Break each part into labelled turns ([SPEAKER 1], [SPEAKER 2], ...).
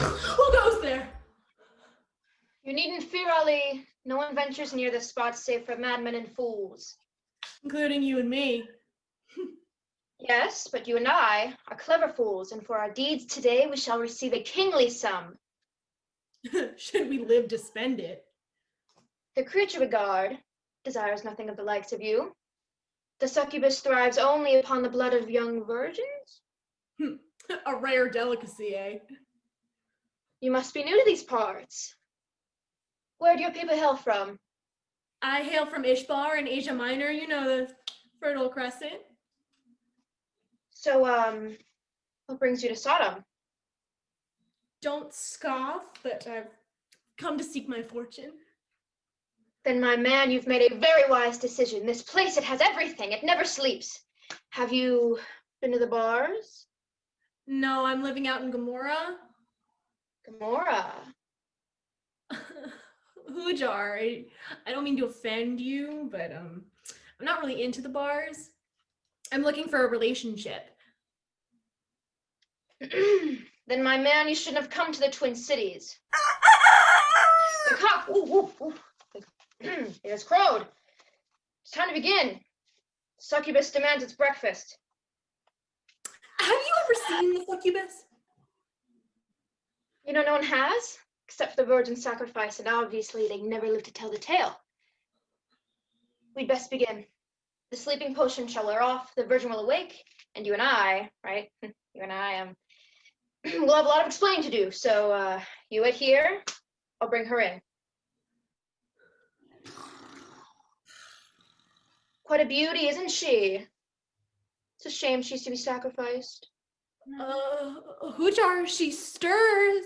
[SPEAKER 1] Who goes there?
[SPEAKER 2] You needn't fear, Ali. No one ventures near this spot save for madmen and fools.
[SPEAKER 1] Including you and me.
[SPEAKER 2] Yes, but you and I are clever fools, and for our deeds today we shall receive a kingly sum.
[SPEAKER 1] Should we live to spend it?
[SPEAKER 2] The creature we guard desires nothing of the likes of you. The succubus thrives only upon the blood of young virgins.
[SPEAKER 1] A rare delicacy, eh?
[SPEAKER 2] You must be new to these parts. Where do your people hail from?
[SPEAKER 1] I hail from Ishbar in Asia Minor, you know, the Fertile Crescent.
[SPEAKER 2] So, what brings you to Sodom?
[SPEAKER 1] Don't scoff, but I've come to seek my fortune.
[SPEAKER 2] Then, my man, you've made a very wise decision. This place, it has everything. It never sleeps. Have you been to the bars?
[SPEAKER 1] No, I'm living out in Gomorrah.
[SPEAKER 2] Gomorrah?
[SPEAKER 1] Hujar, I don't mean to offend you, but I'm not really into the bars. I'm looking for a relationship.
[SPEAKER 2] Then, my man, you shouldn't have come to the Twin Cities. The cock! Ooh, ooh, ooh. It has crowed. It's time to begin. Succubus demands its breakfast.
[SPEAKER 1] Have you ever seen the succubus?
[SPEAKER 2] You know, no one has, except for the virgin sacrifice, and obviously they never live to tell the tale. We'd best begin. The sleeping potion shall wear off, the virgin will awake, and you and I, right? You and I, we'll have a lot of explaining to do, so you wait here, I'll bring her in. Quite a beauty, isn't she? It's a shame she's to be sacrificed.
[SPEAKER 1] Hujar, she stirs.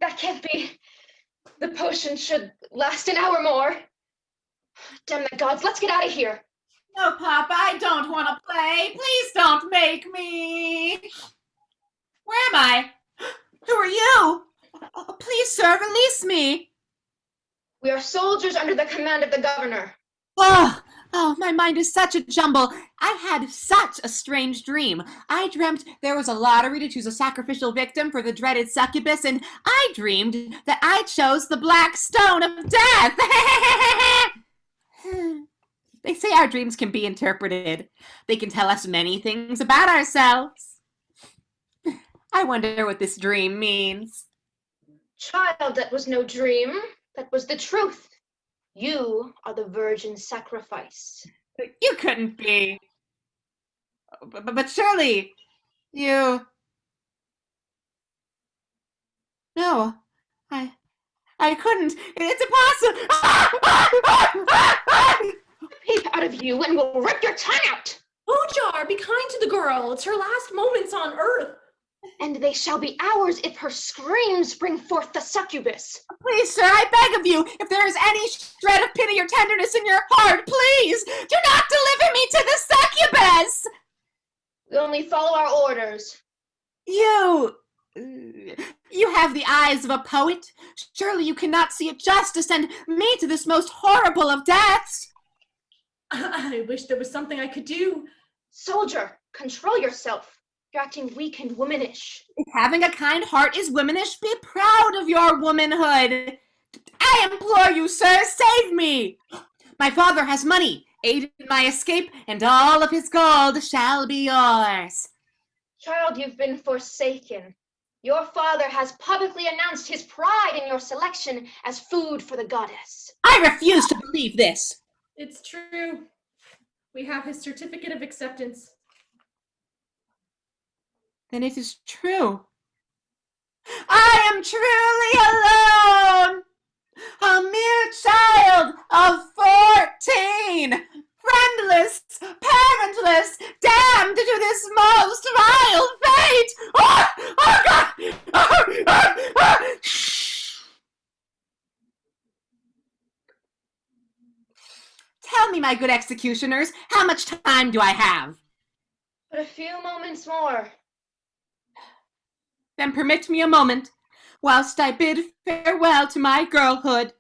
[SPEAKER 2] That can't be. The potion should last an hour more. Damn the gods, let's get out of here.
[SPEAKER 3] No, Papa, I don't want to play. Please don't make me. Where am I? Who are you? Oh, please, sir, release me.
[SPEAKER 2] We are soldiers under the command of the governor.
[SPEAKER 3] Oh, my mind is such a jumble. I had such a strange dream. I dreamt there was a lottery to choose a sacrificial victim for the dreaded succubus, and I dreamed that I chose the black stone of death. They say our dreams can be interpreted. They can tell us many things about ourselves. I wonder what this dream means.
[SPEAKER 2] Child, that was no dream. That was the truth. You are the virgin sacrifice.
[SPEAKER 3] You couldn't be. But surely, you... No, I couldn't. It's impossible.
[SPEAKER 2] Peep out of you and we'll rip your tongue out.
[SPEAKER 1] Hujar, be kind to the girl. It's her last moments on earth.
[SPEAKER 2] And they shall be ours if her screams bring forth the succubus.
[SPEAKER 3] Please, sir, I beg of you, if there is any shred of pity or tenderness in your heart, please, do not deliver me to the succubus!
[SPEAKER 2] We only follow our orders.
[SPEAKER 3] You have the eyes of a poet. Surely you cannot see it just to send me to this most horrible of deaths.
[SPEAKER 1] I wish there was something I could do.
[SPEAKER 2] Soldier, control yourself. You're acting weak and womanish.
[SPEAKER 3] If having a kind heart is womanish, be proud of your womanhood. I implore you, sir, save me. My father has money. Aid in my escape, and all of his gold shall be yours.
[SPEAKER 2] Child, you've been forsaken. Your father has publicly announced his pride in your selection as food for the goddess.
[SPEAKER 3] I refuse to believe this.
[SPEAKER 1] It's true. We have his certificate of acceptance.
[SPEAKER 3] Then it is true. I am truly alone, a mere child of 14, friendless, parentless, damned to this most vile fate. Oh God! Tell me, my good executioners, how much time do I have?
[SPEAKER 2] But a few moments more.
[SPEAKER 3] Then permit me a moment, whilst I bid farewell to my girlhood.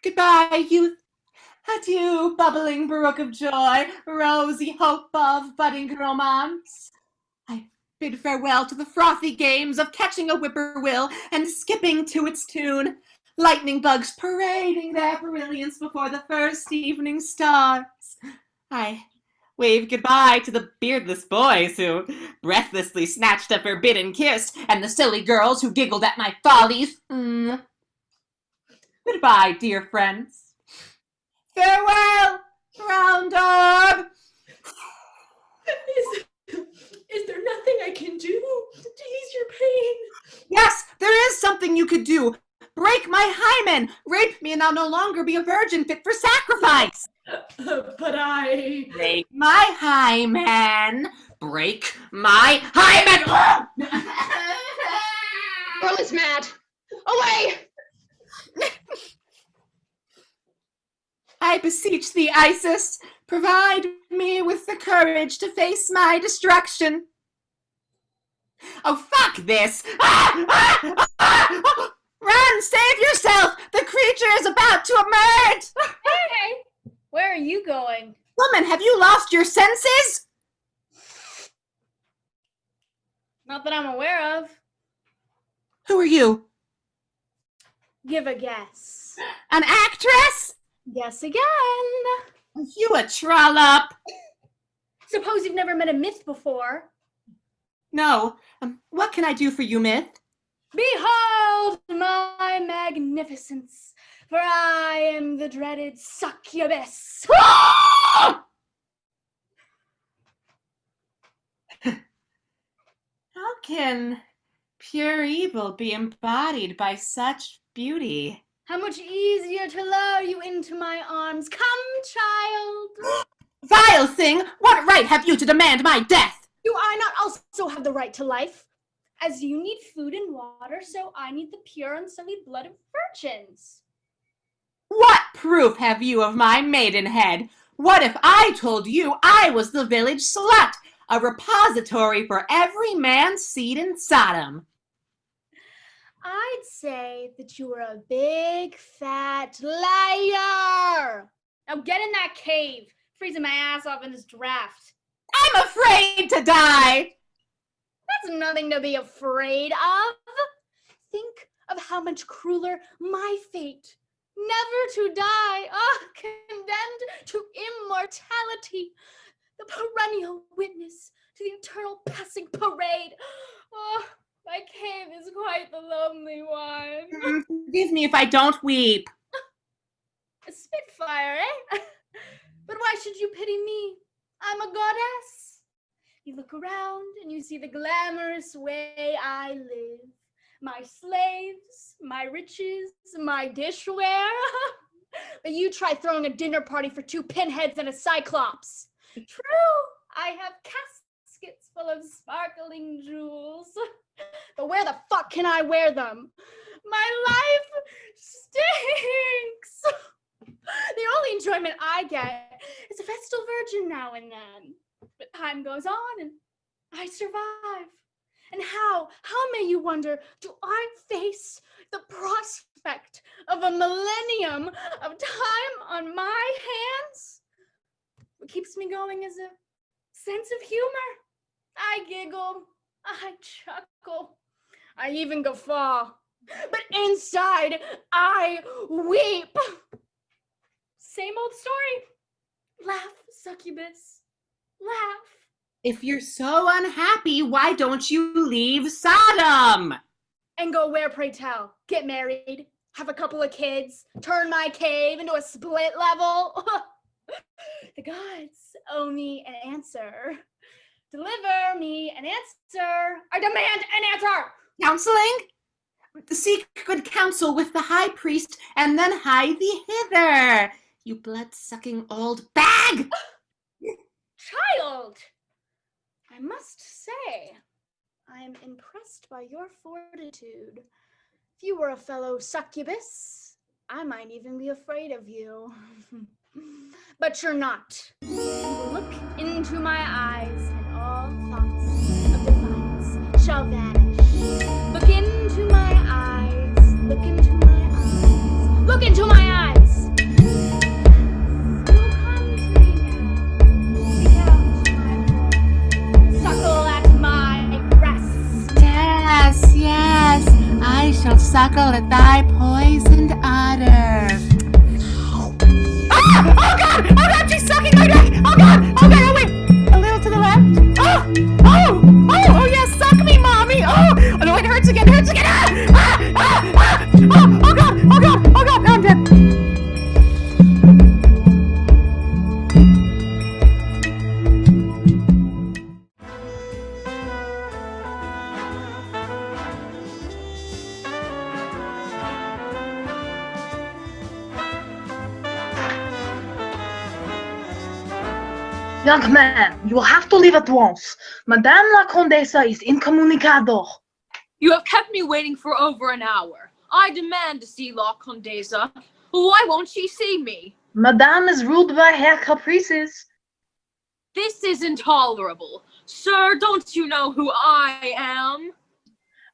[SPEAKER 3] Goodbye, youth. Adieu, bubbling brook of joy, rosy hope of budding romance. I bid farewell to the frothy games of catching a whippoorwill and skipping to its tune, lightning bugs parading their brilliance before the first evening stars. I wave goodbye to the beardless boys who breathlessly snatched a forbidden kiss, and the silly girls who giggled at my follies. Goodbye, dear friends. Farewell, round dog.
[SPEAKER 1] Is there nothing I can do to ease your pain?
[SPEAKER 3] Yes, there is something you could do. Break my hymen. Rape me and I'll no longer be a virgin fit for sacrifice.
[SPEAKER 1] But I...
[SPEAKER 3] Break my hymen. Break my hymen.
[SPEAKER 2] Girl is mad. Away!
[SPEAKER 3] I beseech thee, Isis, provide me with the courage to face my destruction. Oh, fuck this! Run, save yourself! The creature is about to emerge!
[SPEAKER 4] Hey, where are you going?
[SPEAKER 3] Woman, have you lost your senses?
[SPEAKER 4] Not that I'm aware of.
[SPEAKER 3] Who are you?
[SPEAKER 4] Give a guess.
[SPEAKER 3] An actress?
[SPEAKER 4] Guess again.
[SPEAKER 3] Are you a trollop?
[SPEAKER 4] Suppose you've never met a myth before.
[SPEAKER 3] No. What can I do for you, Myth?
[SPEAKER 4] Behold my magnificence, for I am the dreaded succubus.
[SPEAKER 3] How can pure evil be embodied by such beauty?
[SPEAKER 4] How much easier to lure you into my arms. Come, child.
[SPEAKER 3] Vile thing! What right have you to demand my death?
[SPEAKER 4] Do I not also have the right to life? As you need food and water, so I need the pure and sullied blood of virgins.
[SPEAKER 3] What proof have you of my maidenhead? What if I told you I was the village slut, a repository for every man's seed in Sodom?
[SPEAKER 4] I'd say that you were a big, fat liar. Now get in that cave, freezing my ass off in this draft.
[SPEAKER 3] I'm afraid to die.
[SPEAKER 4] That's nothing to be afraid of. Think of how much crueler my fate. Never to die, condemned to immortality, the perennial witness to the eternal passing parade. Oh, my cave is quite the lonely one.
[SPEAKER 3] Forgive me if I don't weep.
[SPEAKER 4] A spitfire, eh? But why should you pity me? I'm a goddess. You look around and you see the glamorous way I live. My slaves, my riches, my dishware. But you try throwing a dinner party for 2 pinheads and a cyclops. True, I have caskets full of sparkling jewels. But where the fuck can I wear them? My life stinks. The only enjoyment I get is a vestal virgin now and then. But time goes on and I survive. And how may you wonder, do I face the prospect of a millennium of time on my hands? What keeps me going is a sense of humor. I giggle, I chuckle, I even guffaw. But inside, I weep. Same old story. Laugh, succubus, laugh.
[SPEAKER 3] If you're so unhappy, why don't you leave Sodom?
[SPEAKER 4] And go where, pray tell? Get married, have a couple of kids, turn my cave into a split level? The gods owe me an answer. Deliver me an answer. I demand an answer.
[SPEAKER 3] Counseling? Seek good counsel with the high priest, and then hie thee hither, you blood-sucking old bag!
[SPEAKER 4] Child! I must say, I am impressed by your fortitude. If you were a fellow succubus, I might even be afraid of you. But you're not. You will look into my eyes, and all thoughts of defiance shall vanish. Look into my eyes. Look into my eyes. Look into my eyes.
[SPEAKER 3] suckle at thy poisoned udder. Ah! Oh God! Oh God! She's sucking my dick! Oh God! Oh God! Oh wait! A little to the left. Oh! Oh! Oh! Oh yes! Suck me, mommy! Oh! Oh no! It hurts again! It hurts again! Ah! Ah! Ah! Ah! Oh! Oh God! Oh God! Oh God! Now I'm dead.
[SPEAKER 5] Young man, you will have to leave at once. Madame la Condesa is incommunicado.
[SPEAKER 6] You have kept me waiting for over an hour. I demand to see La Condesa. Why won't she see me?
[SPEAKER 5] Madame is ruled by her caprices.
[SPEAKER 6] This is intolerable. Sir, don't you know who I am?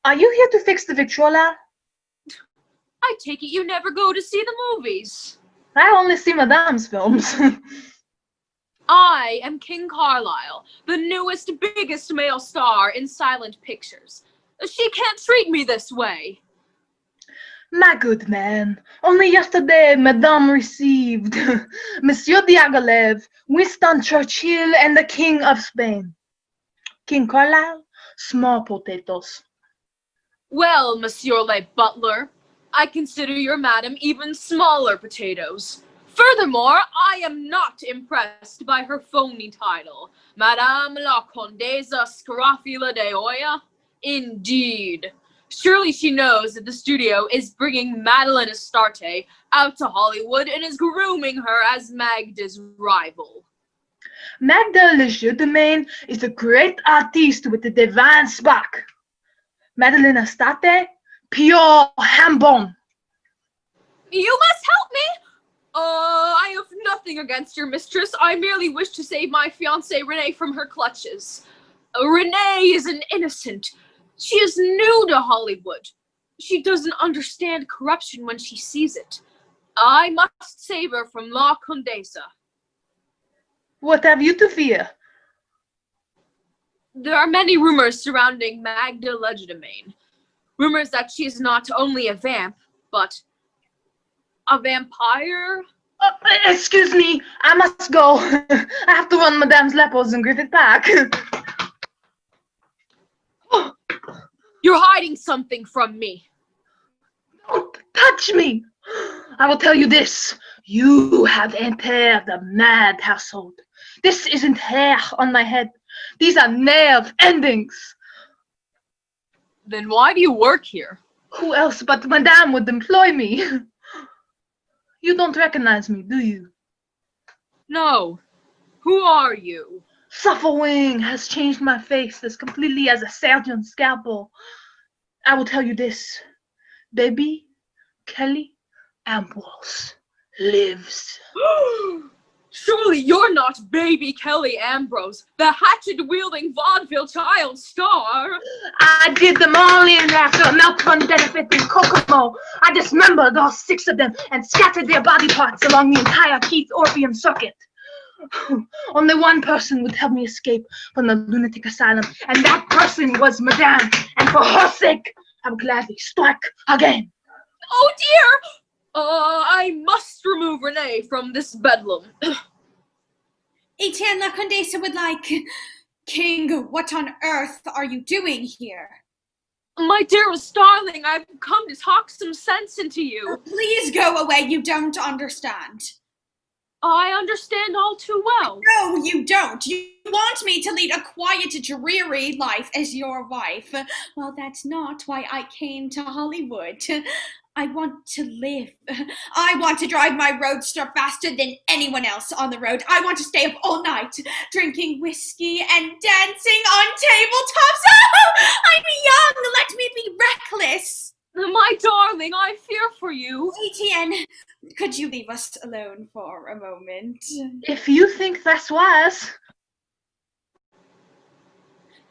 [SPEAKER 5] Are you here to fix the victrola?
[SPEAKER 6] I take it you never go to see the movies.
[SPEAKER 5] I only see Madame's films.
[SPEAKER 6] I am King Carlisle, the newest, biggest male star in silent pictures. She can't treat me this way.
[SPEAKER 5] My good man, only yesterday Madame received Monsieur Diaghilev, Winston Churchill, and the King of Spain. King Carlisle, small potatoes.
[SPEAKER 6] Well, Monsieur le Butler, I consider your madam even smaller potatoes. Furthermore, I am not impressed by her phony title, Madame la Condesa Scarafila de Oya. Indeed. Surely she knows that the studio is bringing Madeline Astarte out to Hollywood and is grooming her as Magda's rival.
[SPEAKER 5] Magda Legerdemain is a great artiste with a divine spark. Madeleine Astarte, pure hambone.
[SPEAKER 6] You must help me! I have nothing against your mistress. I merely wish to save my fiancée Renee from her clutches. Renee is an innocent. She is new to Hollywood. She doesn't understand corruption when she sees it. I must save her from La Condesa.
[SPEAKER 5] What have you to fear?
[SPEAKER 6] There are many rumors surrounding Magda Legerdemain. Rumors that she is not only a vamp, but a vampire?
[SPEAKER 5] Excuse me, I must go. I have to run Madame's Lepers in Griffith Park.
[SPEAKER 6] You're hiding something from me.
[SPEAKER 5] Don't touch me. I will tell you this. You have entered the mad household. This isn't hair on my head. These are nerve endings.
[SPEAKER 6] Then why do you work here?
[SPEAKER 5] Who else but Madame would employ me? You don't recognize me, do you?
[SPEAKER 6] No. Who are you?
[SPEAKER 5] Suffering has changed my face as completely as a surgeon's scalpel. I will tell you this. Baby Kelly Ambrose lives.
[SPEAKER 6] Surely you're not baby Kelly Ambrose, the hatchet-wielding vaudeville child star.
[SPEAKER 5] I did them all in after a milk run benefit in Kokomo. I dismembered all 6 of them and scattered their body parts along the entire Keith Orpheum circuit. Only one person would help me escape from the lunatic asylum, and that person was Madame. And for her sake, I would gladly strike again.
[SPEAKER 6] Oh dear! I must remove Renee from this bedlam.
[SPEAKER 3] Etienne La Condesa would like. King, what on earth are you doing here?
[SPEAKER 6] My dearest darling, I've come to talk some sense into you.
[SPEAKER 3] Please go away, you don't understand.
[SPEAKER 6] I understand all too well.
[SPEAKER 3] No, you don't. You want me to lead a quiet, dreary life as your wife. Well, that's not why I came to Hollywood. I want to live. I want to drive my roadster faster than anyone else on the road. I want to stay up all night, drinking whiskey and dancing on tabletops. Oh, I'm young. Let me be reckless.
[SPEAKER 6] My darling, I fear for you.
[SPEAKER 3] Etienne, could you leave us alone for a moment?
[SPEAKER 5] If you think that's wise.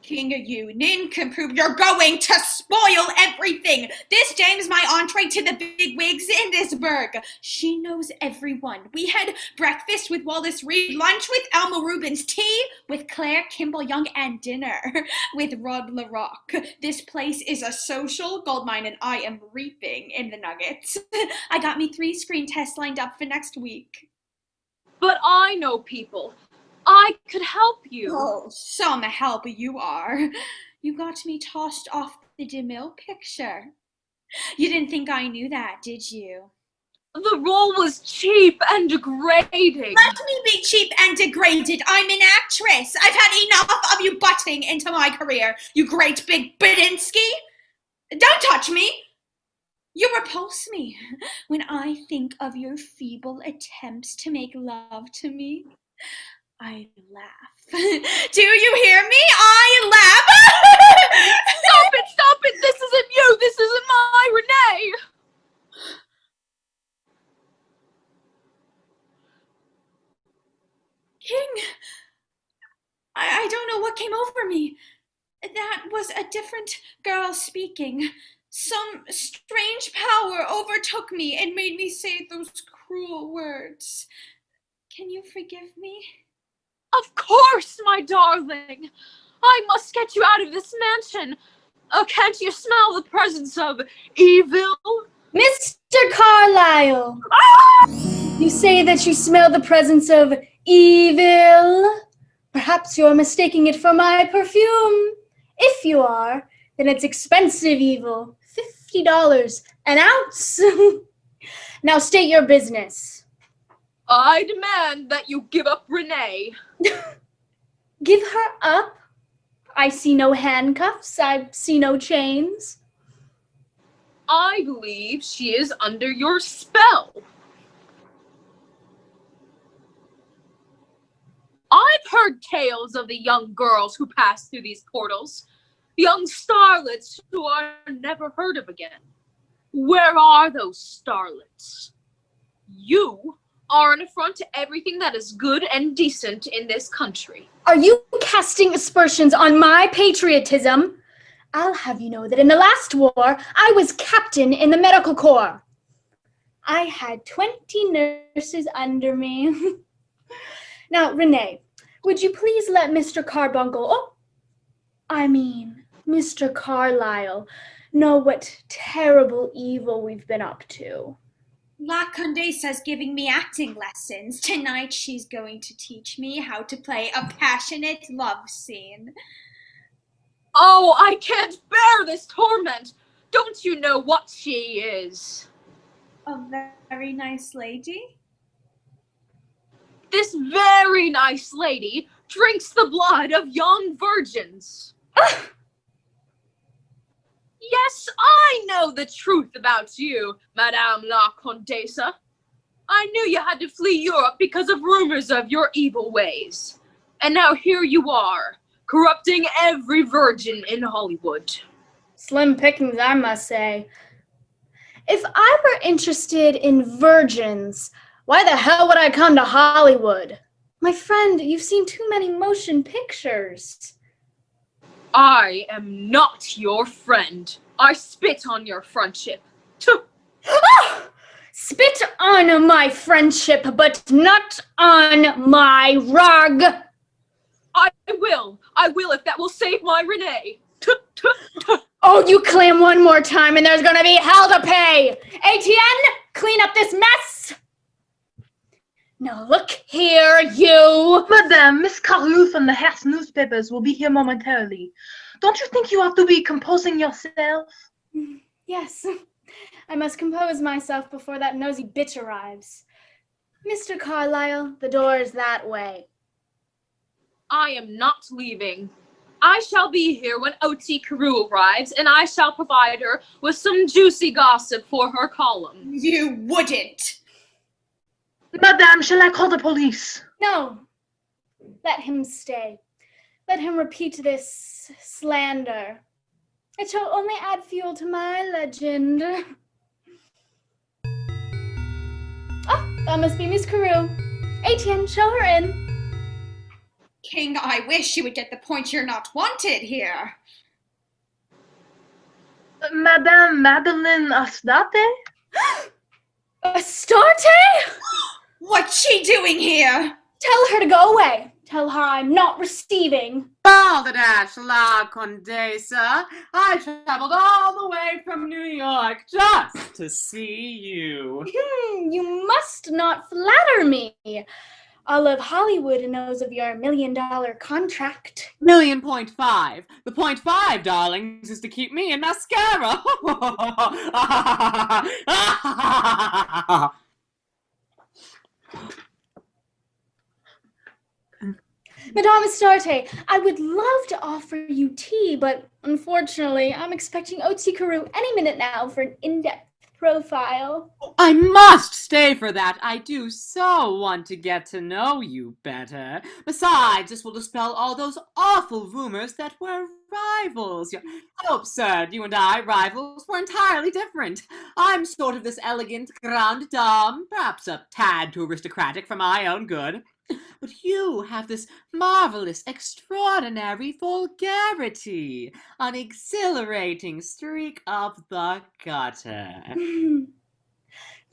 [SPEAKER 3] King, you nincompoop, you're going to spoil everything. This dame's my entree to the big wigs in this burg. She knows everyone. We had breakfast with Wallace Reed, lunch with Elma Rubens, tea with Claire Kimball Young, and dinner with Rod LaRock. This place is a social goldmine, and I am reaping in the nuggets. I got me 3 screen tests lined up for next week.
[SPEAKER 6] But I know people. I could help you.
[SPEAKER 3] Oh, some help you are. You got me tossed off the DeMille picture. You didn't think I knew that, did you?
[SPEAKER 6] The role was cheap and degrading.
[SPEAKER 3] Let me be cheap and degraded. I'm an actress. I've had enough of you butting into my career, you great big Bedinsky. Don't touch me. You repulse me when I think of your feeble attempts to make love to me. I laugh. Do you hear me? I laugh.
[SPEAKER 6] Stop it! This isn't you! This isn't my Renee!
[SPEAKER 3] King, I don't know what came over me. That was a different girl speaking. Some strange power overtook me and made me say those cruel words. Can you forgive me?
[SPEAKER 6] Of course, my darling! I must get you out of this mansion. Can't you smell the presence of evil?
[SPEAKER 4] Mr. Carlyle! You say that you smell the presence of evil? Perhaps you're mistaking it for my perfume. If you are, then it's expensive evil. $50 an ounce. Now state your business.
[SPEAKER 6] I demand that you give up Renee.
[SPEAKER 4] Give her up? I see no handcuffs. I see no chains.
[SPEAKER 6] I believe she is under your spell. I've heard tales of the young girls who pass through these portals. Young starlets who are never heard of again. Where are those starlets? You are an affront to everything that is good and decent in this country.
[SPEAKER 4] Are you casting aspersions on my patriotism? I'll have you know that in the last war, I was captain in the medical corps. I had 20 nurses under me. Now, Renee, would you please let Mr. Mr. Carlyle, know what terrible evil we've been up to?
[SPEAKER 3] La Condessa's giving me acting lessons. Tonight she's going to teach me how to play a passionate love scene.
[SPEAKER 6] Oh, I can't bear this torment. Don't you know what she is?
[SPEAKER 3] A very nice lady?
[SPEAKER 6] This very nice lady drinks the blood of young virgins. Yes, I know the truth about you, Madame la Condessa. I knew you had to flee Europe because of rumors of your evil ways. And now here you are, corrupting every virgin in Hollywood.
[SPEAKER 4] Slim pickings, I must say. If I were interested in virgins, why the hell would I come to Hollywood? My friend, you've seen too many motion pictures.
[SPEAKER 6] I am not your friend. I spit on your friendship.
[SPEAKER 4] Spit on my friendship, but not on my rug.
[SPEAKER 6] I will if that will save my Renee.
[SPEAKER 4] Oh, you claim one more time and there's gonna be hell to pay. ATN, clean up this mess. Now look here, you.
[SPEAKER 5] Madame, Miss Carew from the Hearst newspapers will be here momentarily. Don't you think you ought to be composing yourself?
[SPEAKER 4] Yes, I must compose myself before that nosy bitch arrives. Mr. Carlyle, the door is that way.
[SPEAKER 6] I am not leaving. I shall be here when O.T. Carew arrives, and I shall provide her with some juicy gossip for her column.
[SPEAKER 3] You wouldn't.
[SPEAKER 5] Madame, shall I call the police?
[SPEAKER 4] No, let him stay. Let him repeat this slander. It shall only add fuel to my legend. Oh, that must be Miss Carew. ATN, show her in.
[SPEAKER 3] King, I wish you would get the point you're not wanted here.
[SPEAKER 5] Madame Madeline Astarte?
[SPEAKER 4] Astarte?
[SPEAKER 3] What's she doing here?
[SPEAKER 4] Tell her to go away. Tell her I'm not receiving.
[SPEAKER 3] Balderdash, La Condesa. I traveled all the way from New York just to see you.
[SPEAKER 4] You must not flatter me. All of Hollywood knows of your $1 million contract.
[SPEAKER 3] $1.5 million. The .5, darlings, is to keep me in mascara.
[SPEAKER 4] Madame Astarte, I would love to offer you tea, but unfortunately, I'm expecting Otzi Carew any minute now for an in-depth profile.
[SPEAKER 3] I must stay for that. I do so want to get to know you better. Besides, this will dispel all those awful rumors that we're rivals. How absurd. You and I, rivals, were entirely different. I'm sort of this elegant grande dame, perhaps a tad too aristocratic for my own good. But you have this marvelous, extraordinary vulgarity, an exhilarating streak of the gutter.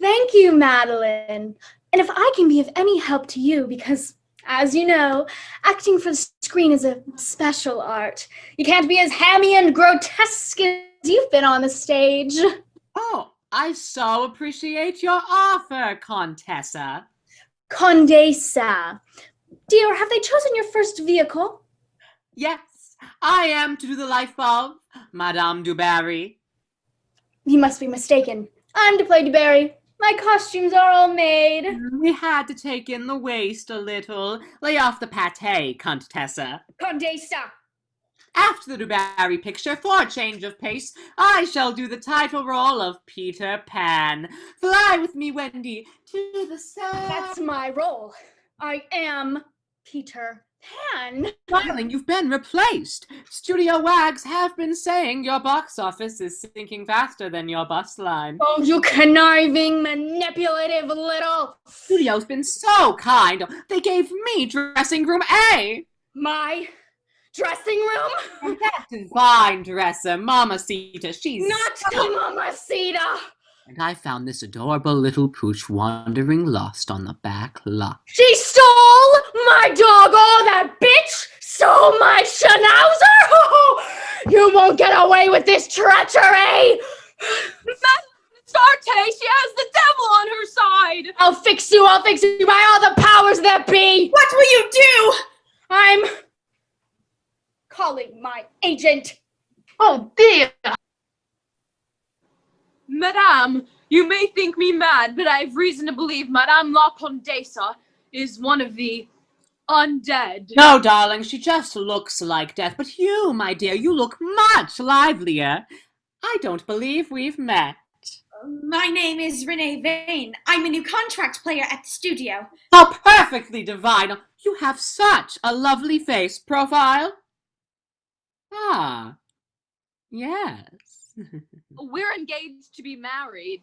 [SPEAKER 4] Thank you, Madeline. And if I can be of any help to you, because, as you know, acting for the screen is a special art. You can't be as hammy and grotesque as you've been on the stage.
[SPEAKER 3] Oh, I so appreciate your offer, Contessa.
[SPEAKER 4] Condesa. Dear, have they chosen your first vehicle?
[SPEAKER 3] Yes, I am to do the life of Madame du Barry.
[SPEAKER 4] You must be mistaken. I'm to play DuBarry. My costumes are all made.
[SPEAKER 3] We had to take in the waist a little. Lay off the pate, Contessa.
[SPEAKER 4] Condesa.
[SPEAKER 3] After the du Barry picture, for a change of pace, I shall do the title role of Peter Pan. Fly with me, Wendy, to the sun.
[SPEAKER 4] That's my role. I am Peter Pan.
[SPEAKER 3] Darling, you've been replaced. Studio wags have been saying your box office is sinking faster than your bus line.
[SPEAKER 4] Oh, you conniving, manipulative little...
[SPEAKER 3] Studio's been so kind. They gave me dressing room A.
[SPEAKER 4] My dressing room?
[SPEAKER 3] And that divine dresser, Mamacita, she's...
[SPEAKER 4] Not the Mamacita!
[SPEAKER 3] And I found this adorable little pooch wandering lost on the back lot.
[SPEAKER 4] She stole my dog! Oh, that bitch stole my schnauzer! Oh, you won't get away with this treachery!
[SPEAKER 6] Astarte, she has the devil on her side!
[SPEAKER 4] I'll fix you by all the powers that be!
[SPEAKER 3] What will you do?
[SPEAKER 4] I'm calling my agent.
[SPEAKER 5] Oh dear!
[SPEAKER 6] Madame, you may think me mad, but I have reason to believe Madame La Condesa is one of the undead.
[SPEAKER 3] No, darling, she just looks like death. But you, my dear, you look much livelier. I don't believe we've met.
[SPEAKER 7] My name is Renee Vane. I'm a new contract player at the studio.
[SPEAKER 3] How perfectly divine. You have such a lovely face. Profile? Ah, yes.
[SPEAKER 6] We're engaged to be married.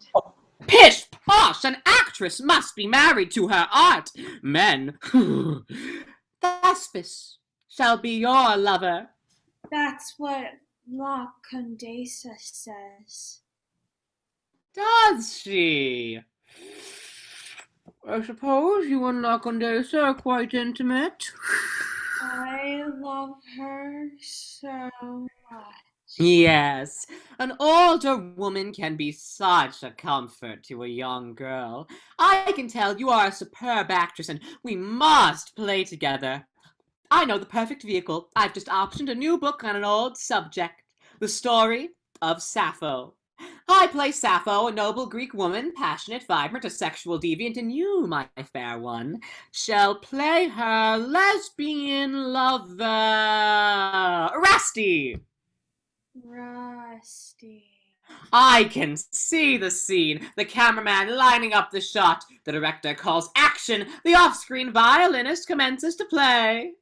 [SPEAKER 3] Pish posh! An actress must be married to her art. Men. Thespis shall be your lover.
[SPEAKER 7] That's what La Condesa says.
[SPEAKER 3] Does she? I suppose you and La Condesa are quite intimate.
[SPEAKER 7] I love her so much.
[SPEAKER 3] Yes, an older woman can be such a comfort to a young girl. I can tell you are a superb actress and we must play together. I know the perfect vehicle. I've just optioned a new book on an old subject, the story of Sappho. I play Sappho, a noble Greek woman, passionate, vibrant, a sexual deviant, and you, my fair one, shall play her lesbian lover, Rusty.
[SPEAKER 7] Rusty.
[SPEAKER 3] I can see the scene, the cameraman lining up the shot, the director calls action, the off-screen violinist commences to play.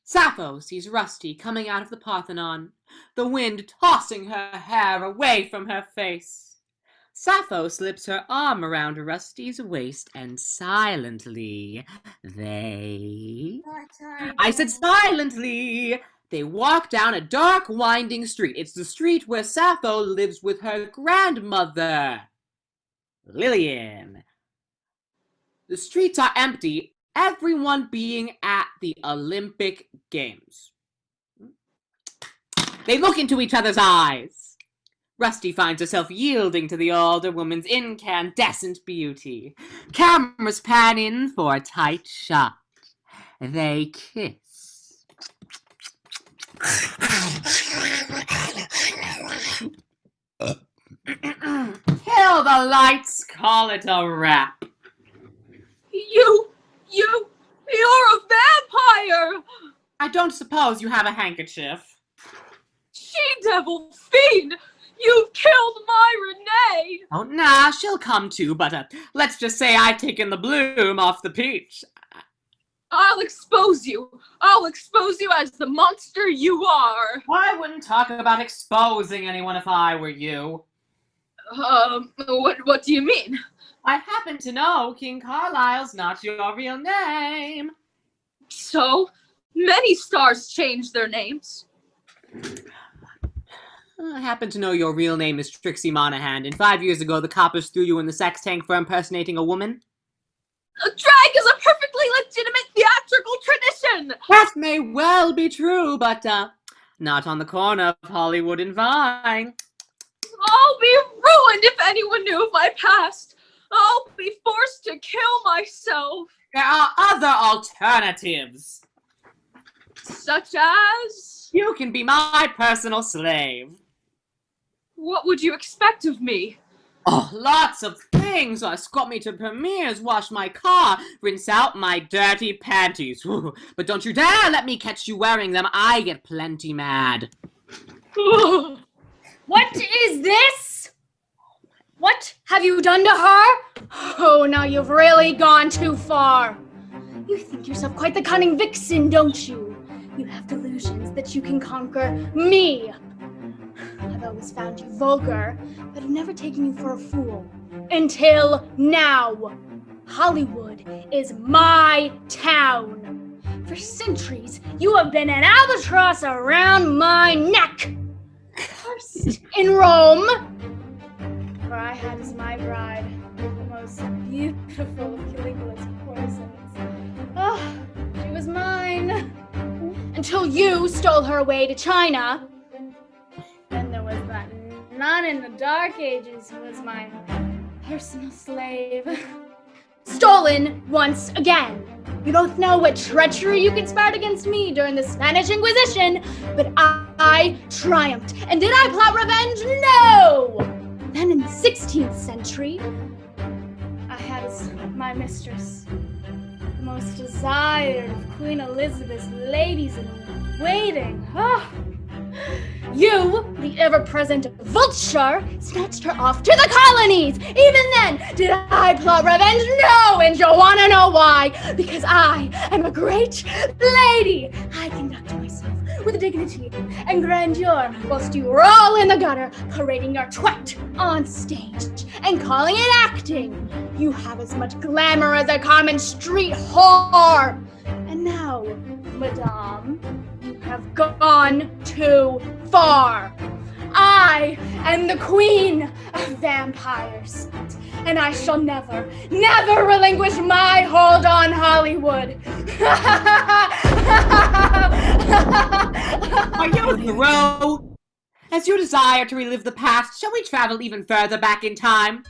[SPEAKER 3] Sappho sees Rusty coming out of the Parthenon, the wind tossing her hair away from her face. Sappho slips her arm around Rusty's waist and silently they... I said silently! They walk down a dark, winding street. It's the street where Sappho lives with her grandmother, Lillian. The streets are empty, everyone being at the Olympic Games. They look into each other's eyes. Rusty finds herself yielding to the older woman's incandescent beauty. Cameras pan in for a tight shot. They kiss. Kill the lights, call it a wrap.
[SPEAKER 6] You're a vampire!
[SPEAKER 3] I don't suppose you have a handkerchief.
[SPEAKER 6] She-devil fiend! You've killed my Renee!
[SPEAKER 3] Oh, nah, she'll come too, but let's just say I've taken the bloom off the peach.
[SPEAKER 6] I'll expose you! I'll expose you as the monster you are!
[SPEAKER 3] I wouldn't talk about exposing anyone if I were you.
[SPEAKER 6] What do you mean?
[SPEAKER 3] I happen to know King Carlisle's not your real name.
[SPEAKER 6] So, many stars changed their names.
[SPEAKER 3] I happen to know your real name is Trixie Monahan, and 5 years ago the coppers threw you in the sex tank for impersonating a woman.
[SPEAKER 6] A drag is a perfectly legitimate theatrical tradition!
[SPEAKER 3] That may well be true, but not on the corner of Hollywood and Vine.
[SPEAKER 6] I'll be ruined if anyone knew of my past. I'll be forced to kill myself.
[SPEAKER 3] There are other alternatives.
[SPEAKER 6] Such as?
[SPEAKER 3] You can be my personal slave.
[SPEAKER 6] What would you expect of me?
[SPEAKER 3] Oh, lots of things. Escort me to premieres, wash my car, rinse out my dirty panties. Whew. But don't you dare let me catch you wearing them. I get plenty mad.
[SPEAKER 4] What is this? What have you done to her? Oh, now you've really gone too far. You think yourself quite the cunning vixen, don't you? You have delusions that you can conquer me. I've always found you vulgar, but I've never taken you for a fool. Until now. Hollywood is my town. For centuries, you have been an albatross around my neck. First in Rome, where I had as my bride the most beautiful of Caligula's poisons. Oh, she was mine. Until you stole her away to China. Then there was that nun in the Dark Ages who was my personal slave. Stolen once again. You both know what treachery you conspired against me during the Spanish Inquisition, but I triumphed. And did I plot revenge? No! Then in the 16th century, I had as my mistress the most desired of Queen Elizabeth's ladies in waiting. Oh. You, the ever-present vulture, snatched her off to the colonies! Even then, did I plot revenge? No! And you wanna know why? Because I am a great lady! I conduct myself with dignity and grandeur, whilst you roll in the gutter, parading your twat on stage and calling it acting. You have as much glamour as a common street whore! And now, madame, have gone too far. I am the queen of vampires, and I shall never, never relinquish my hold on Hollywood.
[SPEAKER 3] Are you through? As you desire to relive the past, shall we travel even further back in time?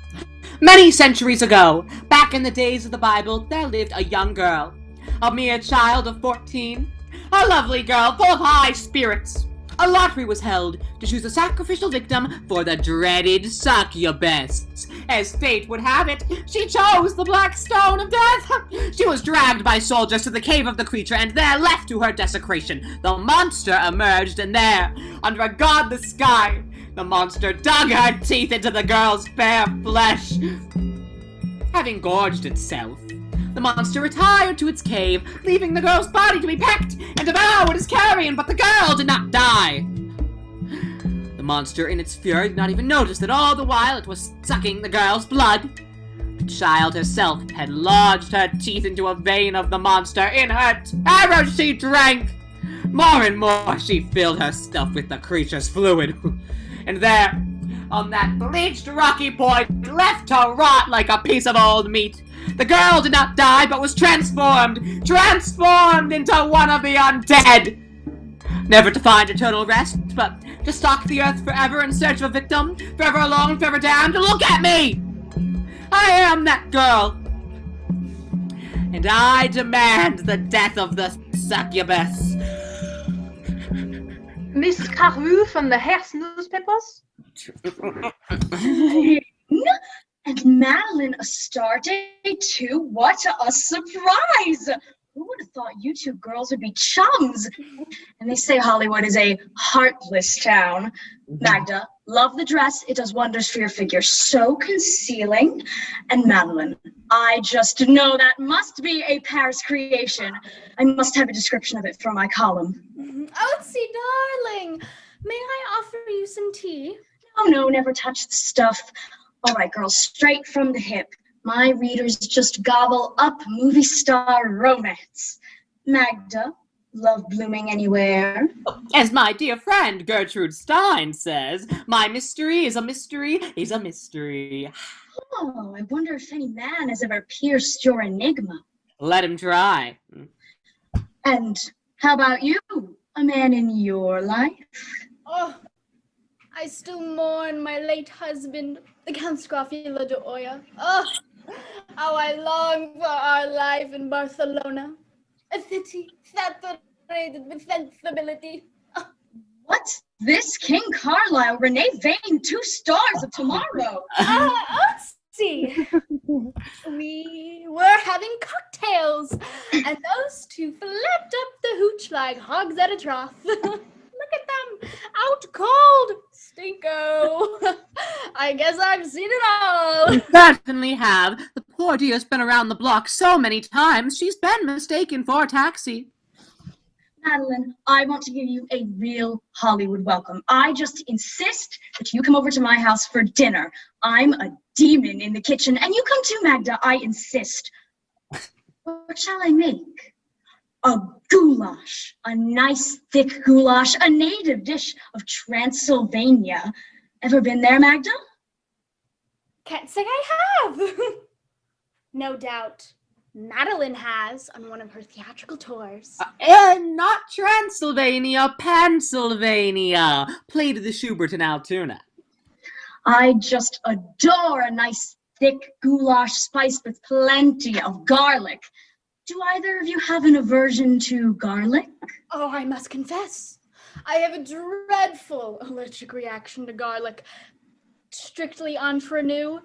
[SPEAKER 3] Many centuries ago, back in the days of the Bible, there lived a young girl, a mere child of 14. A lovely girl, full of high spirits. A lottery was held to choose a sacrificial victim for the dreaded succubus. As fate would have it, she chose the Black Stone of Death. She was dragged by soldiers to the cave of the creature and there left to her desecration. The monster emerged, and there, under a godless sky, the monster dug her teeth into the girl's fair flesh. Having gorged itself, the monster retired to its cave, leaving the girl's body to be pecked and devoured as carrion, but the girl did not die. The monster, in its fury, did not even notice that all the while it was sucking the girl's blood. The child herself had lodged her teeth into a vein of the monster in her terror she drank. More and more she filled herself with the creature's fluid. And there, on that bleached rocky point, left to rot like a piece of old meat. The girl did not die, but was transformed into one of the undead. Never to find eternal rest, but to stalk the earth forever in search of a victim, forever alone, forever damned. Look at me! I am that girl. And I demand the death of the succubus.
[SPEAKER 5] Miss Carew from the Hearst newspapers?
[SPEAKER 8] And Madeline a star day too? What a surprise! Who would have thought you two girls would be chums? And they say Hollywood is a heartless town. Magda, love the dress. It does wonders for your figure. So concealing. And Madeline, I just know that must be a Paris creation. I must have a description of it for my column.
[SPEAKER 4] Oatsy, darling. May I offer you some tea?
[SPEAKER 8] No, never touch the stuff. All right, girls, straight from the hip. My readers just gobble up movie star romance. Magda, love blooming anywhere?
[SPEAKER 3] As my dear friend Gertrude Stein says, my mystery is a mystery is a mystery.
[SPEAKER 8] Oh, I wonder if any man has ever pierced your enigma.
[SPEAKER 3] Let him try.
[SPEAKER 8] And how about you? A man in your life?
[SPEAKER 4] Oh, I still mourn my late husband, the Count Scrofula de Oya. Oh, how I long for our life in Barcelona. A city saturated with sensibility.
[SPEAKER 8] What's this? King Carlisle, Renee Vane, 2 stars of tomorrow.
[SPEAKER 4] Oatsy. We were having cocktails, and those two flapped up the hooch like hogs at a trough. Look at them, out cold, stinko. I guess I've seen it all.
[SPEAKER 3] You certainly have. The poor dear's been around the block so many times, she's been mistaken for a taxi.
[SPEAKER 8] Madeline, I want to give you a real Hollywood welcome. I just insist that you come over to my house for dinner. I'm a demon in the kitchen, and you come too, Magda. I insist. What shall I make? A goulash, a nice thick goulash, a native dish of Transylvania. Ever been there, Magda?
[SPEAKER 4] Can't say I have. No doubt. Madeline has on one of her theatrical tours.
[SPEAKER 3] And not Transylvania, Pennsylvania. Played the Schubert in Altoona.
[SPEAKER 8] I just adore a nice thick goulash spiced with plenty of garlic. Do either of you have an aversion to garlic?
[SPEAKER 4] Oh, I must confess, I have a dreadful allergic reaction to garlic. Strictly entre nous,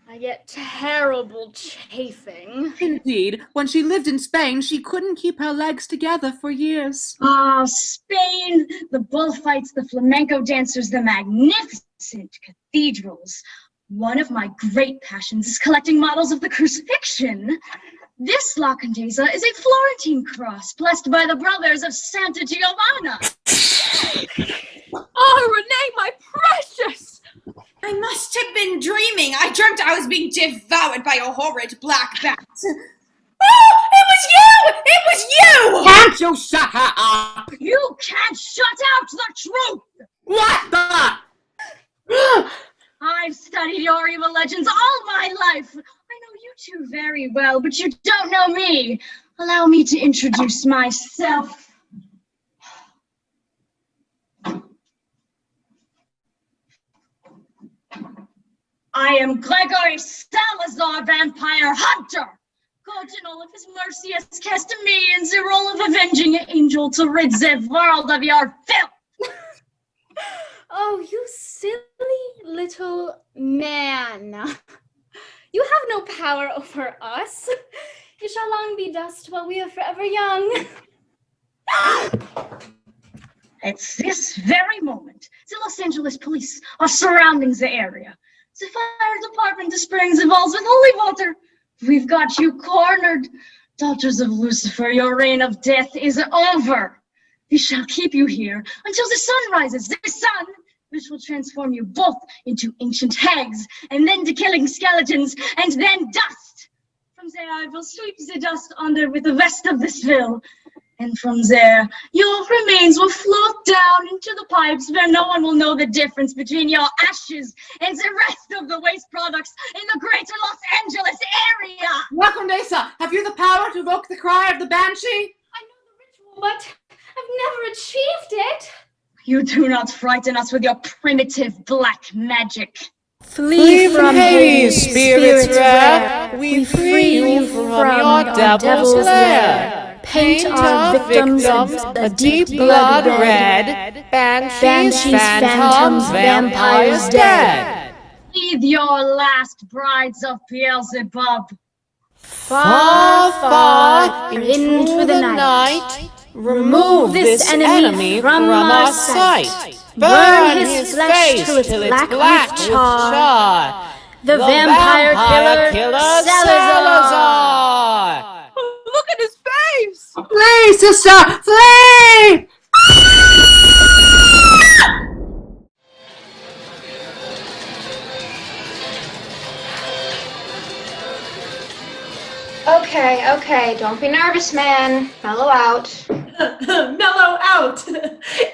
[SPEAKER 4] I get terrible chafing.
[SPEAKER 3] Indeed, when she lived in Spain, she couldn't keep her legs together for years.
[SPEAKER 8] Ah, Spain, the bullfights, the flamenco dancers, the magnificent cathedrals. One of my great passions is collecting models of the crucifixion. This La Condesa is a Florentine cross blessed by the brothers of Santa Giovanna.
[SPEAKER 6] Oh, Renee, my precious!
[SPEAKER 7] I must have been dreaming. I dreamt I was being devoured by a horrid black bat. Oh, it was you! It was you!
[SPEAKER 3] Can't you shut her up?
[SPEAKER 8] You can't shut out the truth!
[SPEAKER 3] What the?
[SPEAKER 8] I've studied your evil legends all my life. I know you two very well, but you don't know me. Allow me to introduce myself. I am Gregory Salazar, vampire hunter. God in all of his mercy has cast me in the role of avenging angel to rid the world of your filth.
[SPEAKER 4] Oh, you silly little man. You have no power over us. You shall long be dust while we are forever young.
[SPEAKER 8] At this very moment, the Los Angeles police are surrounding the area. The fire department is spraying the walls with holy water. We've got you cornered. Daughters of Lucifer, your reign of death is over. We shall keep you here until the sun rises. The sun which will transform you both into ancient hags, and then to killing skeletons, and then dust. From there I will sweep the dust under with the rest of this ville. And from there, your remains will float down into the pipes where no one will know the difference between your ashes and the rest of the waste products in the greater Los Angeles area.
[SPEAKER 3] Wakondesa, have you the power to evoke the cry of the banshee?
[SPEAKER 4] I know the ritual, but I've never achieved it.
[SPEAKER 8] You do not frighten us with your primitive black magic.
[SPEAKER 9] Flee from Hades, spirits rare. We free you from your devil's lair. Paint our victims a deep blood red. Banshees, phantoms, vampires dead.
[SPEAKER 8] Lead your last brides of Beelzebub.
[SPEAKER 9] Far, far into the night. Remove this enemy from our sight. Burn his flesh till it's black with char. The vampire killer, Salazar.
[SPEAKER 6] Look at his face!
[SPEAKER 3] Flee, sister! Flee!
[SPEAKER 2] Okay, don't be nervous, man. Mellow out.
[SPEAKER 1] Mellow out.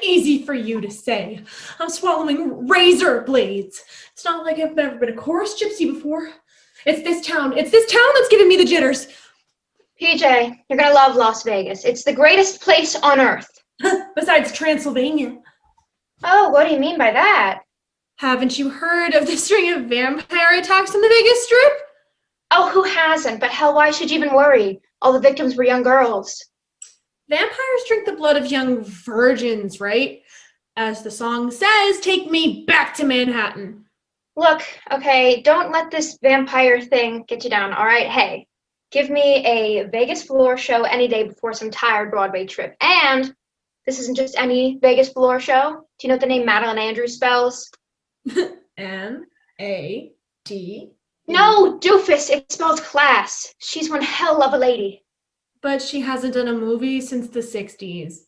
[SPEAKER 1] Easy for you to say. I'm swallowing razor blades. It's not like I've never been a chorus gypsy before. It's this town that's giving me the jitters.
[SPEAKER 2] PJ, you're gonna love Las Vegas. It's the greatest place on earth.
[SPEAKER 1] Besides Transylvania.
[SPEAKER 2] Oh, what do you mean by that?
[SPEAKER 1] Haven't you heard of the string of vampire attacks on the Vegas Strip?
[SPEAKER 2] Oh, who hasn't? But hell, why should you even worry? All the victims were young girls.
[SPEAKER 1] Vampires drink the blood of young virgins, right? As the song says, take me back to Manhattan.
[SPEAKER 2] Look, okay, don't let this vampire thing get you down, all right? Hey, give me a Vegas floor show any day before some tired Broadway trip. And this isn't just any Vegas floor show. Do you know what the name Madeline Andrews spells?
[SPEAKER 1] M-A-D.
[SPEAKER 2] No, doofus, it spells class. She's one hell of a lady.
[SPEAKER 1] But she hasn't done a movie since the 60s.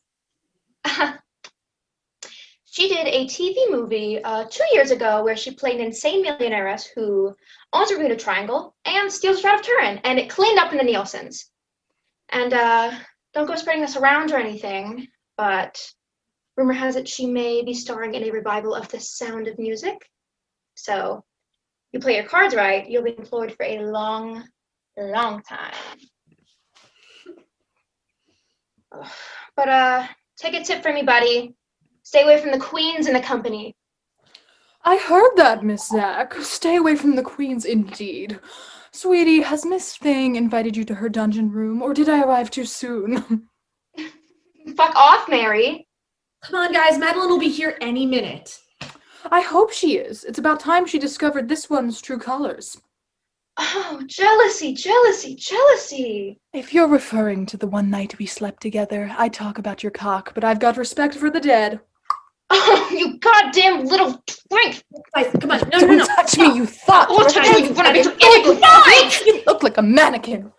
[SPEAKER 2] She did a TV movie 2 years ago where she played an insane millionairess who owns a Bermuda Triangle and steals her out of Turin, and it cleaned up in the Nielsen's. And don't go spreading this around or anything, but rumor has it she may be starring in a revival of The Sound of Music. So you play your cards right, you'll be employed for a long, long time. But take a tip from me, buddy. Stay away from the queens in the company.
[SPEAKER 10] I heard that, Miss Zack. Stay away from the queens, indeed. Sweetie, has Miss Thing invited you to her dungeon room, or did I arrive too soon?
[SPEAKER 2] Fuck off, Mary.
[SPEAKER 1] Come on, guys. Madeline will be here any minute.
[SPEAKER 10] I hope she is. It's about time she discovered this one's true colors.
[SPEAKER 2] Oh, jealousy, jealousy, jealousy.
[SPEAKER 10] If you're referring to the one night we slept together, I'd talk about your cock, but I've got respect for the dead.
[SPEAKER 2] Oh, you goddamn little twink.
[SPEAKER 1] Guys, come on. No,
[SPEAKER 10] Don't touch me, you thought.
[SPEAKER 2] I'll tell you when I get to
[SPEAKER 10] You look like a mannequin.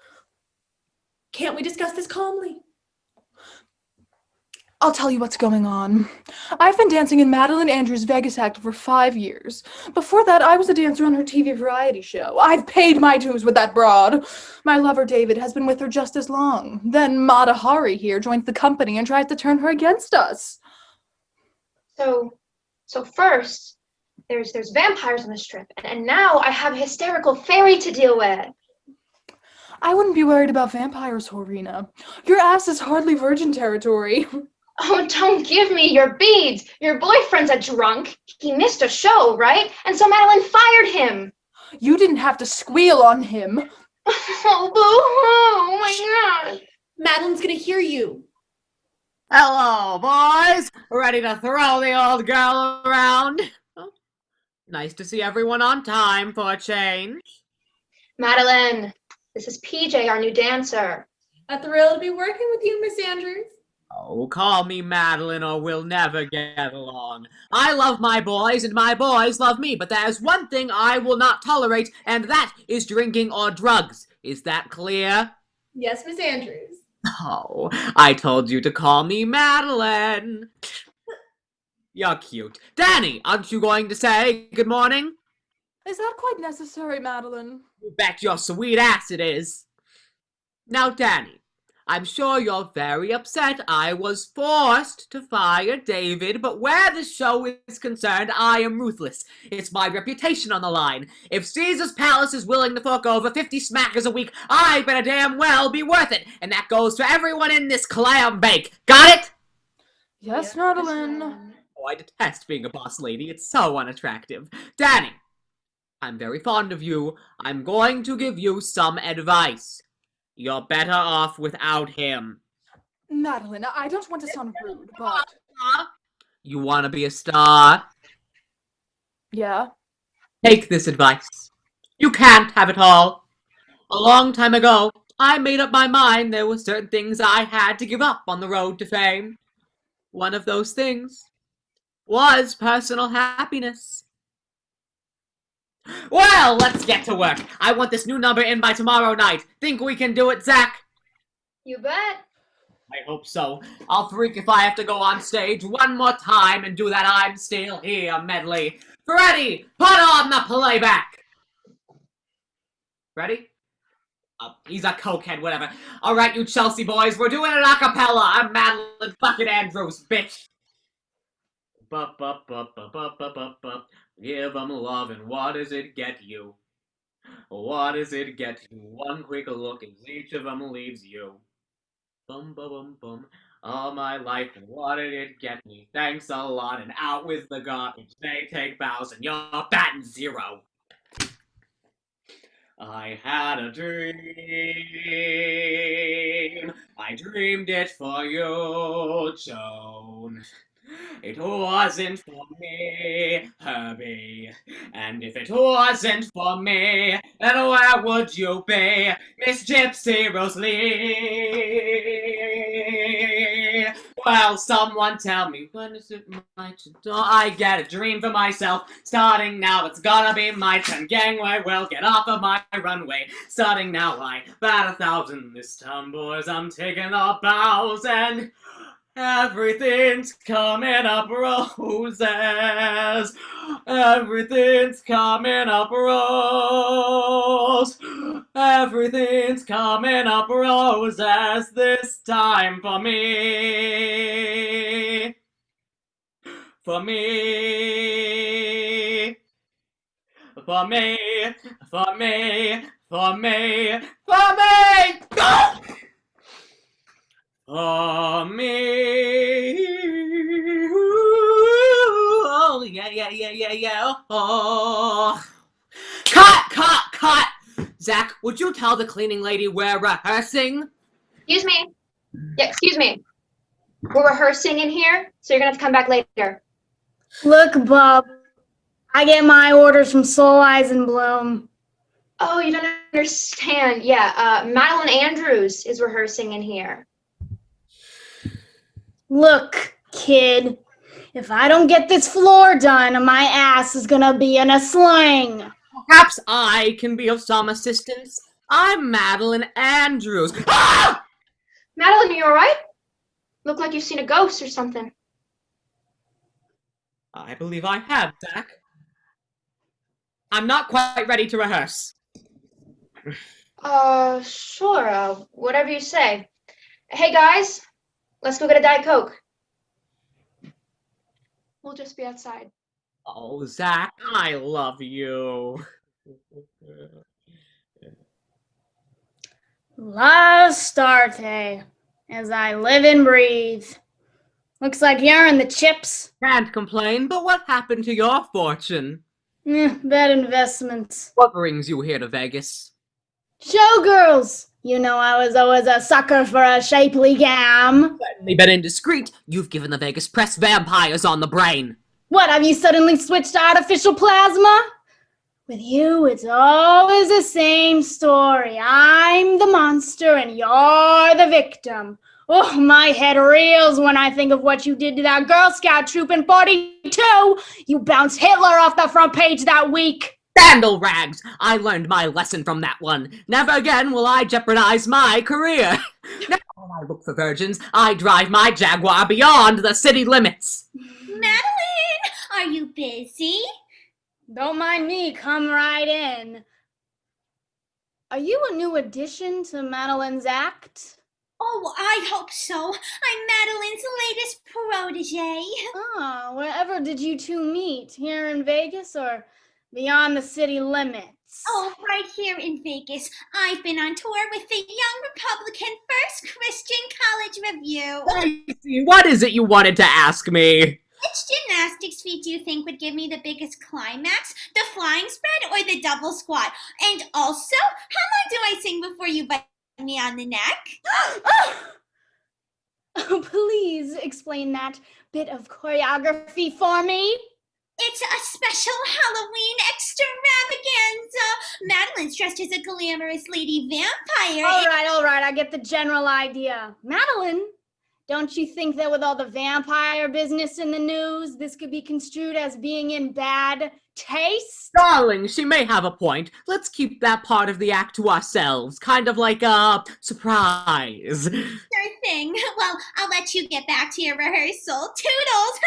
[SPEAKER 1] Can't we discuss this calmly?
[SPEAKER 10] I'll tell you what's going on. I've been dancing in Madeline Andrews' Vegas act for 5 years. Before that, I was a dancer on her TV variety show. I've paid my dues with that broad. My lover, David, has been with her just as long. Then Mata Hari here joins the company and tries to turn her against us.
[SPEAKER 2] So first, there's vampires on the strip, and now I have a hysterical fairy to deal with.
[SPEAKER 10] I wouldn't be worried about vampires, Horina. Your ass is hardly virgin territory.
[SPEAKER 2] Oh, don't give me your beads. Your boyfriend's a drunk. He missed a show, right? And so Madeline fired him.
[SPEAKER 10] You didn't have to squeal on him.
[SPEAKER 2] Oh, boo-hoo. Oh, my God.
[SPEAKER 1] Madeline's gonna hear you.
[SPEAKER 3] Hello, boys. Ready to throw the old girl around? Oh, nice to see everyone on time for a change.
[SPEAKER 2] Madeline, this is PJ, our new dancer.
[SPEAKER 1] A thrill to be working with you, Miss Andrews.
[SPEAKER 3] Oh, call me Madeline or we'll never get along. I love my boys and my boys love me, but there's one thing I will not tolerate, and that is drinking or drugs. Is that clear?
[SPEAKER 1] Yes, Miss Andrews.
[SPEAKER 3] Oh, I told you to call me Madeline.
[SPEAKER 11] You're cute. Danny, aren't you going to say good morning?
[SPEAKER 10] Is that quite necessary, Madeline?
[SPEAKER 11] You bet your sweet ass it is. Now, Danny, I'm sure you're very upset I was forced to fire David, but where this show is concerned, I am ruthless. It's my reputation on the line. If Caesar's Palace is willing to fork over 50 smackers a week, I better damn well be worth it. And that goes to everyone in this clam bake. Got it?
[SPEAKER 10] Yes, Madeline.
[SPEAKER 11] Oh, I detest being a boss lady. It's so unattractive. Danny, I'm very fond of you. I'm going to give you some advice. You're better off without him.
[SPEAKER 10] Madeline, I don't want to sound rude, but...
[SPEAKER 11] You want to be a star?
[SPEAKER 10] Yeah?
[SPEAKER 11] Take this advice. You can't have it all. A long time ago, I made up my mind there were certain things I had to give up on the road to fame. One of those things was personal happiness. Well, let's get to work. I want this new number in by tomorrow night. Think we can do it, Zach?
[SPEAKER 2] You bet.
[SPEAKER 11] I hope so. I'll freak if I have to go on stage one more time and do that I'm Still Here medley. Freddie, put on the playback! Ready? He's a cokehead, whatever. Alright, you Chelsea boys, we're doing it a cappella. I'm Madeline fucking Andrews, bitch. Give them love, and what does it get you? What does it get you? One quick look, and each of them leaves you. Bum, bum, bum, bum. All my life, and what did it get me? Thanks a lot, and out with the garbage. They take bows, and you're batting zero. I had a dream. I dreamed it for you, Joan. It wasn't for me, Herbie. And if it wasn't for me, then where would you be, Miss Gypsy Rose Lee? Well, someone tell me, when is it my turn? I get a dream for myself. Starting now, it's gonna be my turn. Gangway, well, get off of my runway. Starting now, I bat 1,000. This time, boys, I'm taking our bows and... everything's coming up roses. Everything's coming up rose. Everything's coming up roses this time for me. For me. For me. For me. For me. For me. For me. Oh, yeah. Oh. Cut! Zach, would you tell the cleaning lady we're rehearsing?
[SPEAKER 2] Excuse me. Yeah, excuse me. We're rehearsing in here, so you're gonna have to come back later.
[SPEAKER 12] Look, Bob, I get my orders from Soul Eyes and Bloom.
[SPEAKER 2] Oh, you don't understand. Yeah, Madeline Andrews is rehearsing in here.
[SPEAKER 12] Look, kid, if I don't get this floor done, my ass is gonna be in a sling.
[SPEAKER 11] Perhaps I can be of some assistance. I'm Madeline Andrews. Ah!
[SPEAKER 2] Madeline, are you alright? Look like you've seen a ghost or something.
[SPEAKER 11] I believe I have, Zach. I'm not quite ready to rehearse.
[SPEAKER 2] Sure, whatever you say. Hey guys, let's go get a Diet Coke. We'll just be outside.
[SPEAKER 11] Oh, Zach, I love you.
[SPEAKER 12] La Starte, as I live and breathe. Looks like you're in the chips.
[SPEAKER 11] Can't complain, but what happened to your fortune?
[SPEAKER 12] Bad investments.
[SPEAKER 11] What brings you here to Vegas?
[SPEAKER 12] Showgirls! You know I was always a sucker for a shapely gam.
[SPEAKER 11] Certainly been indiscreet. You've given the Vegas press vampires on the brain.
[SPEAKER 12] What, have you suddenly switched to artificial plasma? With you, it's always the same story. I'm the monster and you're the victim. Oh, my head reels when I think of what you did to that Girl Scout troop in 42. You bounced Hitler off the front page that week.
[SPEAKER 11] Scandal rags! I learned my lesson from that one. Never again will I jeopardize my career. Now when I look for virgins, I drive my Jaguar beyond the city limits.
[SPEAKER 7] Madeline! Are you busy?
[SPEAKER 12] Don't mind me, come right in. Are you a new addition to Madeline's act?
[SPEAKER 7] Oh, I hope so. I'm Madeline's latest protege.
[SPEAKER 12] Ah, wherever did you two meet? Here in Vegas or beyond the city limits?
[SPEAKER 7] Oh, right here in Vegas. I've been on tour with the Young Republican First Christian College Review.
[SPEAKER 11] Tracy, what is it you wanted to ask me?
[SPEAKER 7] Which gymnastics feat do you think would give me the biggest climax? The flying spread or the double squat? And also, how long do I sing before you bite me on the neck?
[SPEAKER 12] Oh, please explain that bit of choreography for me.
[SPEAKER 7] It's a special Halloween extravaganza. Madeline's dressed as a glamorous lady vampire.
[SPEAKER 12] All right, I get the general idea. Madeline, don't you think that with all the vampire business in the news, this could be construed as being in bad taste?
[SPEAKER 11] Darling, she may have a point. Let's keep that part of the act to ourselves. Kind of like a surprise.
[SPEAKER 7] Sure thing. Well, I'll let you get back to your rehearsal. Toodles!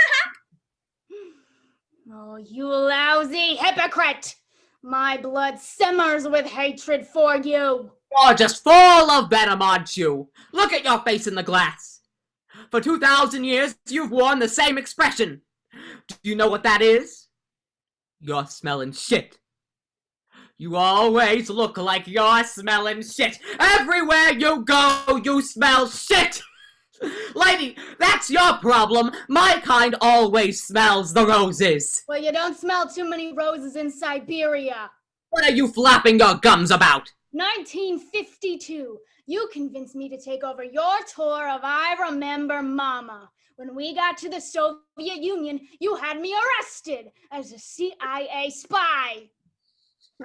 [SPEAKER 12] Oh, you lousy hypocrite! My blood simmers with hatred for you.
[SPEAKER 11] You're just full of venom, aren't you? Look at your face in the glass. For 2,000 years, you've worn the same expression. Do you know what that is? You're smelling shit. You always look like you're smelling shit. Everywhere you go, you smell shit. Lady, that's your problem. My kind always smells the roses.
[SPEAKER 12] Well, you don't smell too many roses in Siberia.
[SPEAKER 11] What are you flapping your gums about?
[SPEAKER 12] 1952. You convinced me to take over your tour of I Remember Mama. When we got to the Soviet Union, you had me arrested as a CIA spy.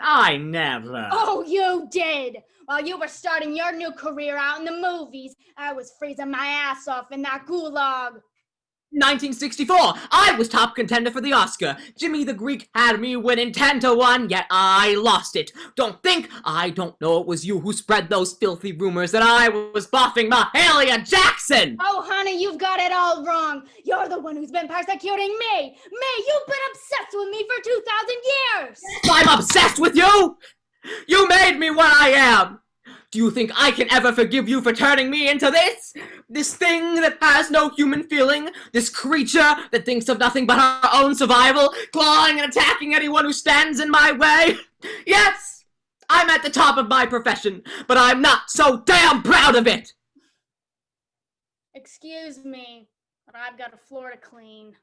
[SPEAKER 11] I never.
[SPEAKER 12] Oh, you did. While you were starting your new career out in the movies, I was freezing my ass off in that gulag.
[SPEAKER 11] 1964, I was top contender for the Oscar. Jimmy the Greek had me winning 10-1, yet I lost it. Don't think I don't know it was you who spread those filthy rumors that I was boffing Mahalia Jackson.
[SPEAKER 12] Oh, honey, you've got it all wrong. You're the one who's been persecuting me. Me, you've been obsessed with me for 2,000 years.
[SPEAKER 11] I'm obsessed with you? You made me what I am. Do you think I can ever forgive you for turning me into this? This thing that has no human feeling? This creature that thinks of nothing but her own survival, clawing and attacking anyone who stands in my way? Yes, I'm at the top of my profession, but I'm not so damn proud of it!
[SPEAKER 12] Excuse me, but I've got a floor to clean.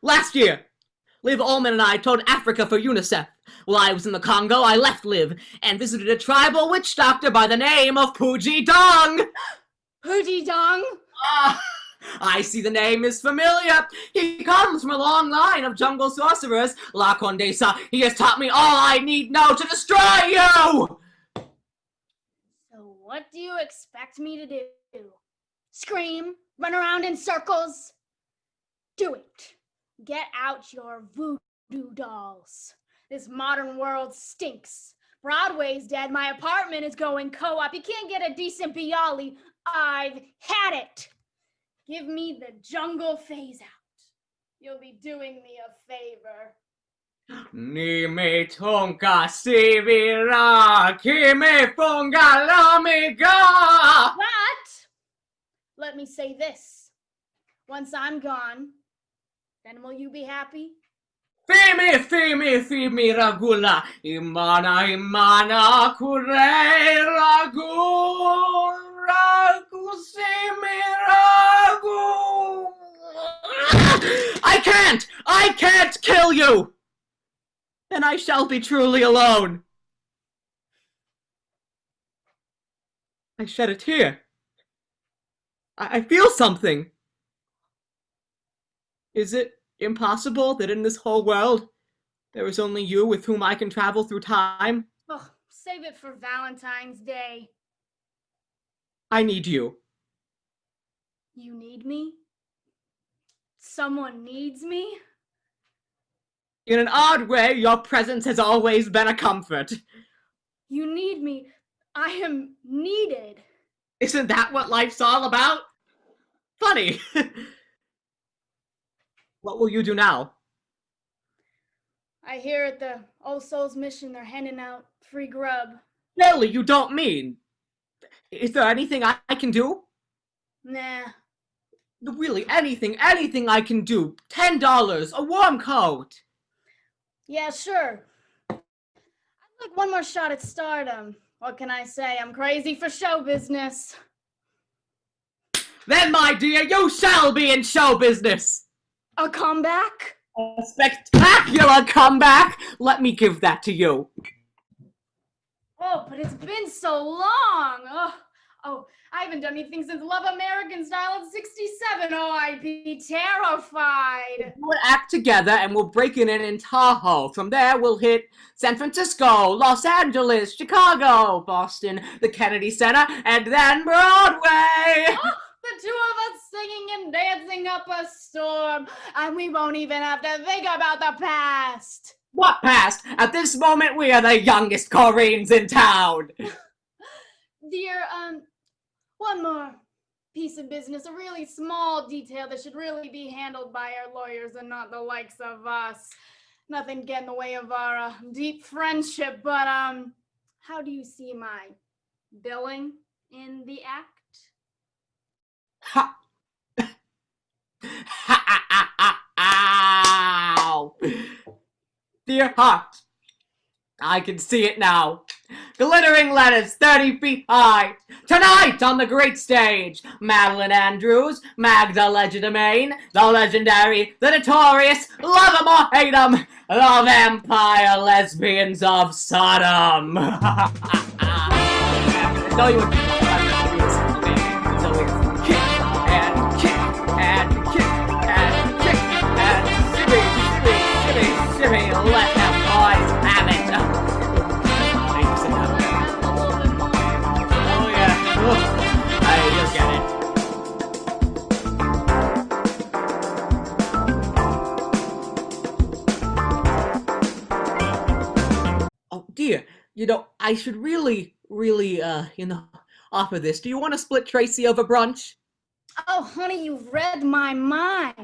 [SPEAKER 11] Last year, Liv Ullman and I toured Africa for UNICEF. While I was in the Congo, I left Liv and visited a tribal witch doctor by the name of Pooji Dong.
[SPEAKER 12] Pooji Dong?
[SPEAKER 11] Ah, I see the name is familiar. He comes from a long line of jungle sorcerers. La Condesa, he has taught me all I need know to destroy you!
[SPEAKER 12] So what do you expect me to do? Scream? Run around in circles? Do it. Get out your voodoo dolls. This modern world stinks. Broadway's dead. My apartment is going co-op. You can't get a decent Bialy. I've had it. Give me the jungle phase out. You'll be doing me a favor.
[SPEAKER 11] Ni me tonka sivira, ki me funga lamiga.
[SPEAKER 12] But let me say this. Once I'm gone, then will you be happy?
[SPEAKER 11] Fimi ragula, imana kure ragu simi ragu. I can't kill you. Then I shall be truly alone. I shed a tear. I feel something. Is it impossible that in this whole world there is only you with whom I can travel through time?
[SPEAKER 12] Oh, save it for Valentine's Day.
[SPEAKER 11] I need you.
[SPEAKER 12] You need me? Someone needs me?
[SPEAKER 11] In an odd way, your presence has always been a comfort.
[SPEAKER 12] You need me. I am needed.
[SPEAKER 11] Isn't that what life's all about? Funny. What will you do now?
[SPEAKER 12] I hear at the All Souls Mission they're handing out free grub.
[SPEAKER 11] Really, you don't mean? Is there anything I can do?
[SPEAKER 12] Nah.
[SPEAKER 11] Really, anything I can do. $10, a warm coat.
[SPEAKER 12] Yeah, sure. I'd like one more shot at stardom. What can I say? I'm crazy for show business.
[SPEAKER 11] Then, my dear, you shall be in show business.
[SPEAKER 12] A comeback?
[SPEAKER 11] A spectacular comeback. Let me give that to you.
[SPEAKER 12] Oh, but it's been so long. Oh, I haven't done anything since Love American Style in '67. Oh, I'd be terrified.
[SPEAKER 11] We'll act together and we'll break it in Tahoe. From there, we'll hit San Francisco, Los Angeles, Chicago, Boston, the Kennedy Center, and then Broadway.
[SPEAKER 12] Oh, the two of us singing and dancing up a storm, and we won't even have to think about the past.
[SPEAKER 11] What past? At this moment, we are the youngest Coreans in town.
[SPEAKER 12] Dear, one more piece of business, a really small detail that should really be handled by our lawyers and not the likes of us. Nothing get in the way of our deep friendship, but how do you see my billing in the act?
[SPEAKER 11] Ha! Ow! Dear heart, I can see it now. Glittering letters 30 feet high. Tonight on the great stage, Madeline Andrews, Magda Legerdemain, the legendary, the notorious, love 'em or hate 'em, the vampire lesbians of Sodom. Tell you what, so it's kick and kick and kick and kick and shimmy, shimmy, shimmy, shimmy, let them boys have it. Oh yeah, you'll get it. Oh dear, I should really, offer this. Do you want to split Tracy over brunch?
[SPEAKER 12] Oh, honey, you've read my mind.